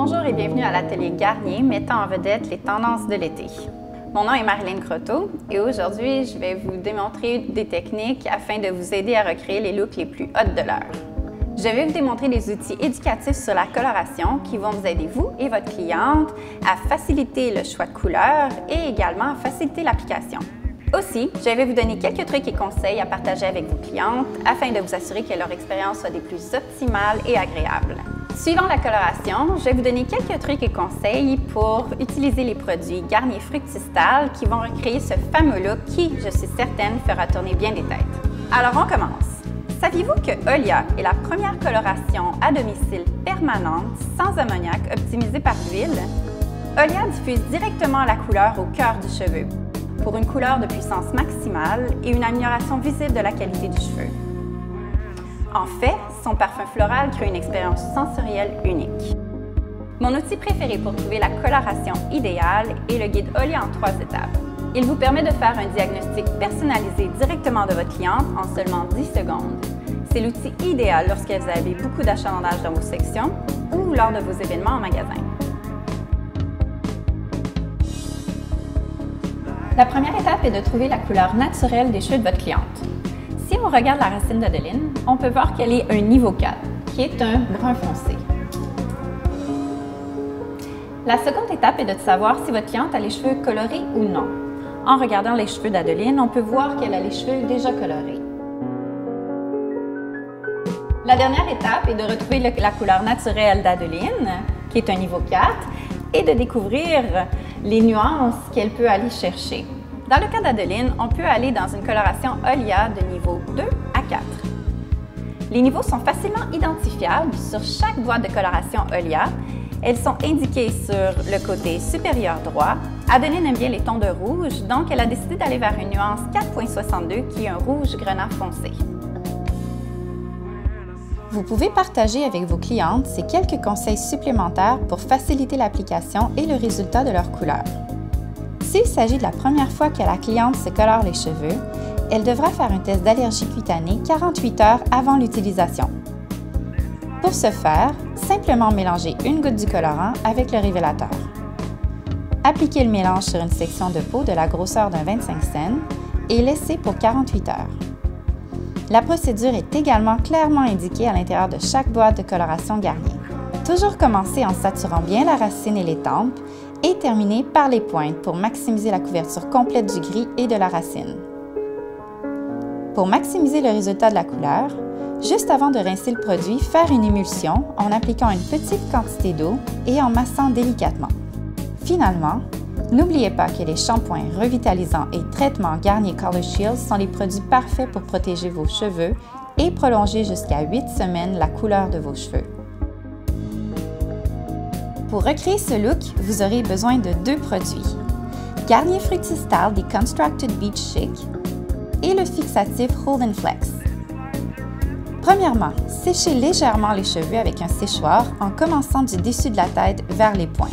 Bonjour et bienvenue à l'atelier Garnier mettant en vedette les tendances de l'été. Mon nom est Marilyn Croteau et aujourd'hui, je vais vous démontrer des techniques afin de vous aider à recréer les looks les plus hot de l'heure. Je vais vous démontrer des outils éducatifs sur la coloration qui vont vous aider, vous et votre cliente, à faciliter le choix de couleurs et également à faciliter l'application. Aussi, je vais vous donner quelques trucs et conseils à partager avec vos clientes afin de vous assurer que leur expérience soit des plus optimales et agréables. Suivant la coloration, je vais vous donner quelques trucs et conseils pour utiliser les produits Garnier Fructistal qui vont recréer ce fameux look qui, je suis certaine, fera tourner bien des têtes. Alors on commence! Saviez-vous que Olia est la première coloration à domicile permanente sans ammoniac optimisée par l'huile? Olia diffuse directement la couleur au cœur du cheveu pour une couleur de puissance maximale et une amélioration visible de la qualité du cheveu. En fait, son parfum floral crée une expérience sensorielle unique. Mon outil préféré pour trouver la coloration idéale est le guide Olia en 3 étapes. Il vous permet de faire un diagnostic personnalisé directement de votre cliente en seulement 10 secondes. C'est l'outil idéal lorsque vous avez beaucoup d'achalandage dans vos sections ou lors de vos événements en magasin. La première étape est de trouver la couleur naturelle des cheveux de votre cliente. Si on regarde la racine d'Adeline, on peut voir qu'elle est un niveau 4, qui est un brun foncé. La seconde étape est de savoir si votre cliente a les cheveux colorés ou non. En regardant les cheveux d'Adeline, on peut voir qu'elle a les cheveux déjà colorés. La dernière étape est de retrouver la couleur naturelle d'Adeline, qui est un niveau 4, et de découvrir les nuances qu'elle peut aller chercher. Dans le cas d'Adeline, on peut aller dans une coloration Olia de niveau 2 à 4. Les niveaux sont facilement identifiables sur chaque boîte de coloration Olia. Elles sont indiquées sur le côté supérieur droit. Adeline aime bien les tons de rouge, donc elle a décidé d'aller vers une nuance 4.62 qui est un rouge grenat foncé. Vous pouvez partager avec vos clientes ces quelques conseils supplémentaires pour faciliter l'application et le résultat de leur couleur. S'il s'agit de la première fois que la cliente se colore les cheveux, elle devra faire un test d'allergie cutanée 48 heures avant l'utilisation. Pour ce faire, simplement mélanger une goutte du colorant avec le révélateur. Appliquez le mélange sur une section de peau de la grosseur d'un 25 cents et laissez pour 48 heures. La procédure est également clairement indiquée à l'intérieur de chaque boîte de coloration Garnier. Toujours commencer en saturant bien la racine et les tempes et terminer par les pointes pour maximiser la couverture complète du gris et de la racine. Pour maximiser le résultat de la couleur, juste avant de rincer le produit, faire une émulsion en appliquant une petite quantité d'eau et en massant délicatement. Finalement, n'oubliez pas que les shampoings revitalisants et traitements Garnier Color Shield sont les produits parfaits pour protéger vos cheveux et prolonger jusqu'à 8 semaines la couleur de vos cheveux. Pour recréer ce look, vous aurez besoin de 2 produits, Garnier Fructistal Deconstructed Beach Chic et le fixatif Hold and Flex. Premièrement, séchez légèrement les cheveux avec un séchoir en commençant du dessus de la tête vers les pointes.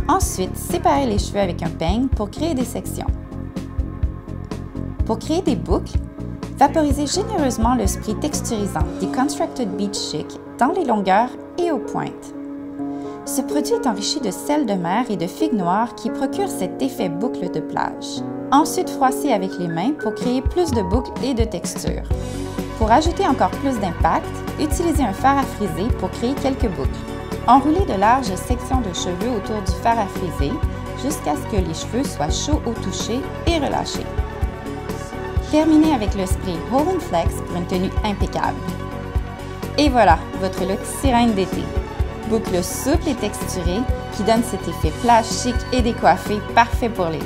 Ensuite, séparez les cheveux avec un peigne pour créer des sections. Pour créer des boucles, vaporisez généreusement le spray texturisant Deconstructed Beach Chic dans les longueurs et aux pointes. Ce produit est enrichi de sel de mer et de figues noires qui procure cet effet boucle de plage. Ensuite, froissez avec les mains pour créer plus de boucles et de texture. Pour ajouter encore plus d'impact, utilisez un fer à friser pour créer quelques boucles. Enroulez de larges sections de cheveux autour du fer à friser jusqu'à ce que les cheveux soient chauds au toucher et relâchés. Terminez avec le spray Hold and Flex pour une tenue impeccable. Et voilà, votre look sirène d'été. Boucles souples et texturées qui donnent cet effet plage chic et décoiffé parfait pour l'été.